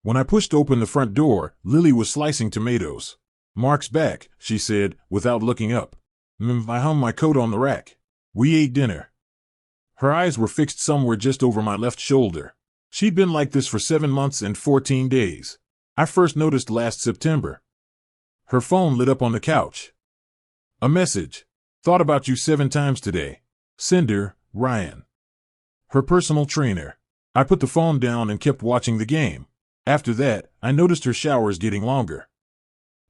When I pushed open the front door, Lily was slicing tomatoes. "Mark's back," she said, without looking up. I hung my coat on the rack. We ate dinner. Her eyes were fixed somewhere just over my left shoulder. She'd been like this for 7 months and 14 days. I first noticed last September. Her phone lit up on the couch. A message. "Thought about you 7 times today. Sender, Ryan." Her personal trainer. I put the phone down and kept watching the game. After that, I noticed her showers getting longer.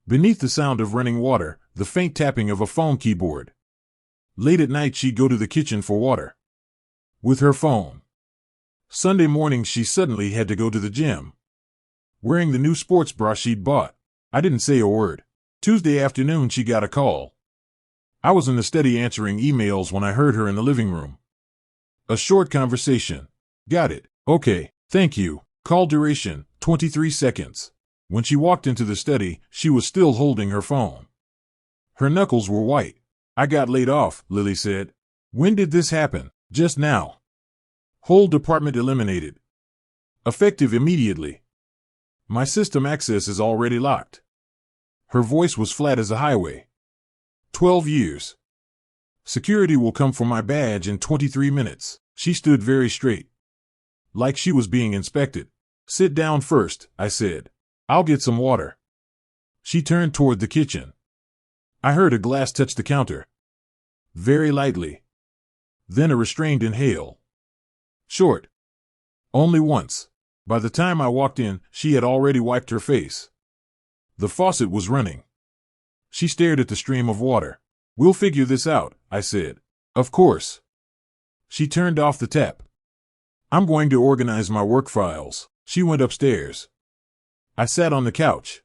Beneath the sound of running water, the faint tapping of a phone keyboard. Late at night she'd go to the kitchen for water. With her phone. Sunday morning she suddenly had to go to the gym. Wearing the new sports bra she'd bought. I didn't say a word. Tuesday afternoon she got a call. I was in the study answering emails when I heard her in the living room. A short conversation. "Got it. Okay, thank you." Call duration, 23 seconds. When she walked into the study, she was still holding her phone. Her knuckles were white. "I got laid off," Lily said. "When did this happen?" "Just now." "Whole department eliminated. Effective immediately. My system access is already locked." Her voice was flat as a highway. 12 years. "Security will come for my badge in 23 minutes. She stood very straight. Like she was being inspected. "Sit down first," I said. "I'll get some water." She turned toward the kitchen. I heard a glass touch the counter. Very lightly. Then a restrained inhale. Short. Only once. By the time I walked in, she had already wiped her face. The faucet was running. She stared at the stream of water. "We'll figure this out," I said. "Of course." She turned off the tap. "I'm going to organize my work files." She went upstairs. I sat on the couch.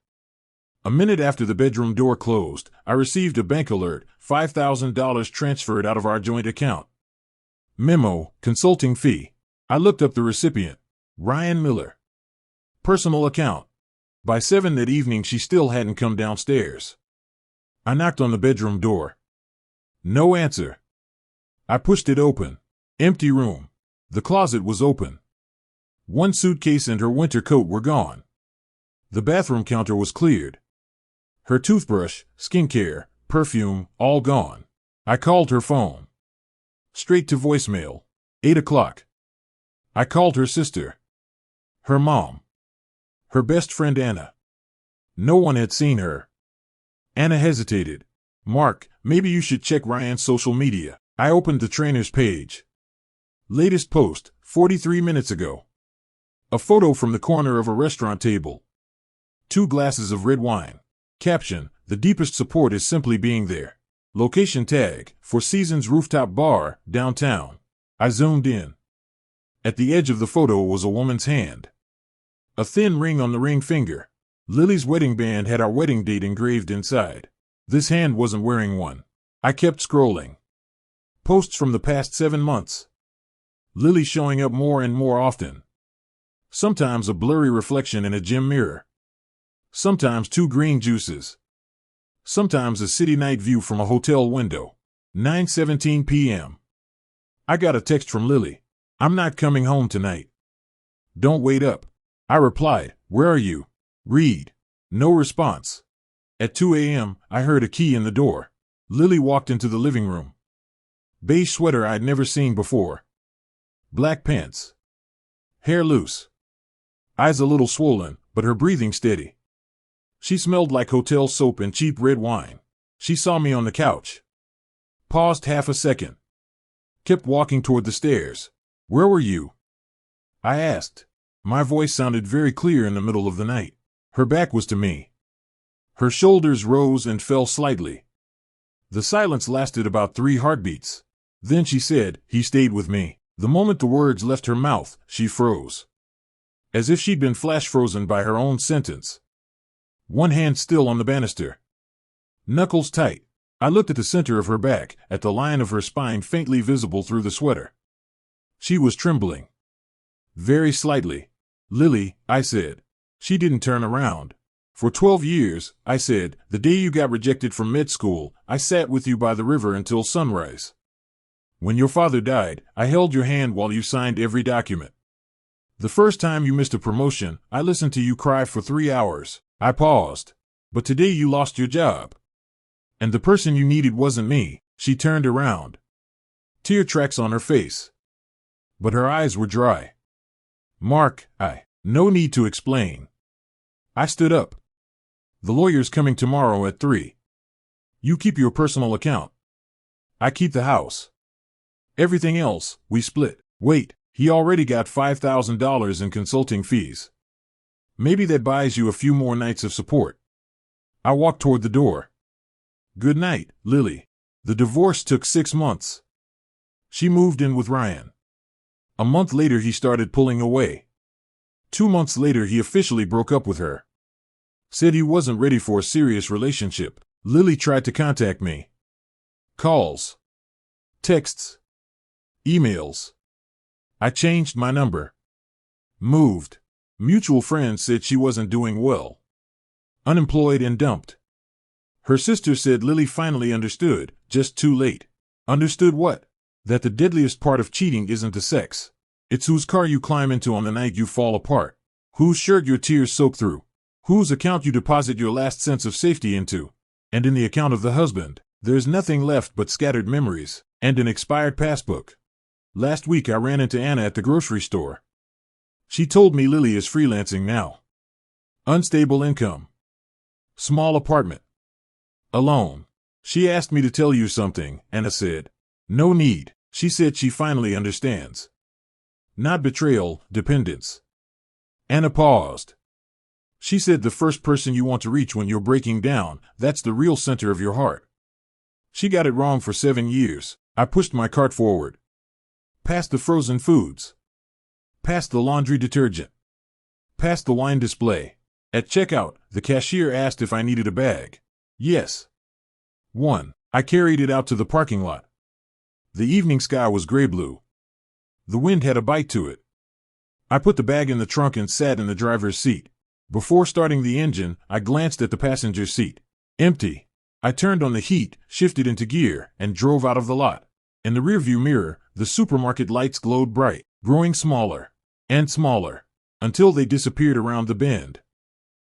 A minute after the bedroom door closed, I received a bank alert, $5,000 transferred out of our joint account. Memo, consulting fee. I looked up the recipient. Ryan Miller. Personal account. By 7 that evening she still hadn't come downstairs. I knocked on the bedroom door. No answer. I pushed it open. Empty room. The closet was open. One suitcase and her winter coat were gone. The bathroom counter was cleared. Her toothbrush, skincare, perfume, all gone. I called her phone. Straight to voicemail. 8 o'clock. I called her sister. Her mom. Her best friend Anna. No one had seen her. Anna hesitated. "Mark, maybe you should check Ryan's social media." I opened the trainer's page. Latest post, 43 minutes ago. A photo from the corner of a restaurant table. 2 glasses of red wine. Caption, "The deepest support is simply being there." Location tag, Four Seasons Rooftop Bar, downtown. I zoomed in. At the edge of the photo was a woman's hand. A thin ring on the ring finger. Lily's wedding band had our wedding date engraved inside. This hand wasn't wearing one. I kept scrolling. Posts from the past 7 months. Lily showing up more and more often. Sometimes a blurry reflection in a gym mirror. Sometimes 2 green juices. Sometimes a city night view from a hotel window. 9:17 p.m. I got a text from Lily. "I'm not coming home tonight. Don't wait up." I replied, "Where are you?" Read. No response. At 2 a.m., I heard a key in the door. Lily walked into the living room. Beige sweater I'd never seen before. Black pants. Hair loose. Eyes a little swollen, but her breathing steady. She smelled like hotel soap and cheap red wine. She saw me on the couch. Paused half a second. Kept walking toward the stairs. "Where were you?" I asked. My voice sounded very clear in the middle of the night. Her back was to me. Her shoulders rose and fell slightly. The silence lasted about 3 heartbeats. Then she said, "He stayed with me." The moment the words left her mouth, she froze. As if she'd been flash frozen by her own sentence. One hand still on the banister. Knuckles tight. I looked at the center of her back, at the line of her spine faintly visible through the sweater. She was trembling. Very slightly. "Lily," I said. She didn't turn around. "For 12 years, I said, the day you got rejected from med school, I sat with you by the river until sunrise. When your father died, I held your hand while you signed every document. The first time you missed a promotion, I listened to you cry for 3 hours. I paused. But today you lost your job. And the person you needed wasn't me. She turned around. Tear tracks on her face. But her eyes were dry. Mark, no need to explain. I stood up. The lawyer's coming tomorrow at 3. You keep your personal account. I keep the house. Everything else, we split. Wait, he already got $5,000 in consulting fees. Maybe that buys you a few more nights of support. I walked toward the door. Good night, Lily. The divorce took 6 months. She moved in with Ryan. A month later he started pulling away. 2 months later he officially broke up with her. Said he wasn't ready for a serious relationship. Lily tried to contact me. Calls. Texts. Emails. I changed my number. Moved. Mutual friends said she wasn't doing well. Unemployed and dumped. Her sister said Lily finally understood, just too late. Understood what? That the deadliest part of cheating isn't the sex. It's whose car you climb into on the night you fall apart. Whose shirt your tears soak through. Whose account you deposit your last sense of safety into. And in the account of the husband, there's nothing left but scattered memories and an expired passbook. Last week I ran into Anna at the grocery store. She told me Lily is freelancing now. Unstable income. Small apartment. Alone. She asked me to tell you something, Anna said. No need. She said she finally understands. Not betrayal, dependence. Anna paused. She said the first person you want to reach when you're breaking down, that's the real center of your heart. She got it wrong for 7 years. I pushed my cart forward. Past the frozen foods. Past the laundry detergent. Past the wine display. At checkout, the cashier asked if I needed a bag. Yes. 1. I carried it out to the parking lot. The evening sky was gray-blue. The wind had a bite to it. I put the bag in the trunk and sat in the driver's seat. Before starting the engine, I glanced at the passenger seat. Empty. I turned on the heat, shifted into gear, and drove out of the lot. In the rearview mirror, the supermarket lights glowed bright, growing smaller and smaller, until they disappeared around the bend.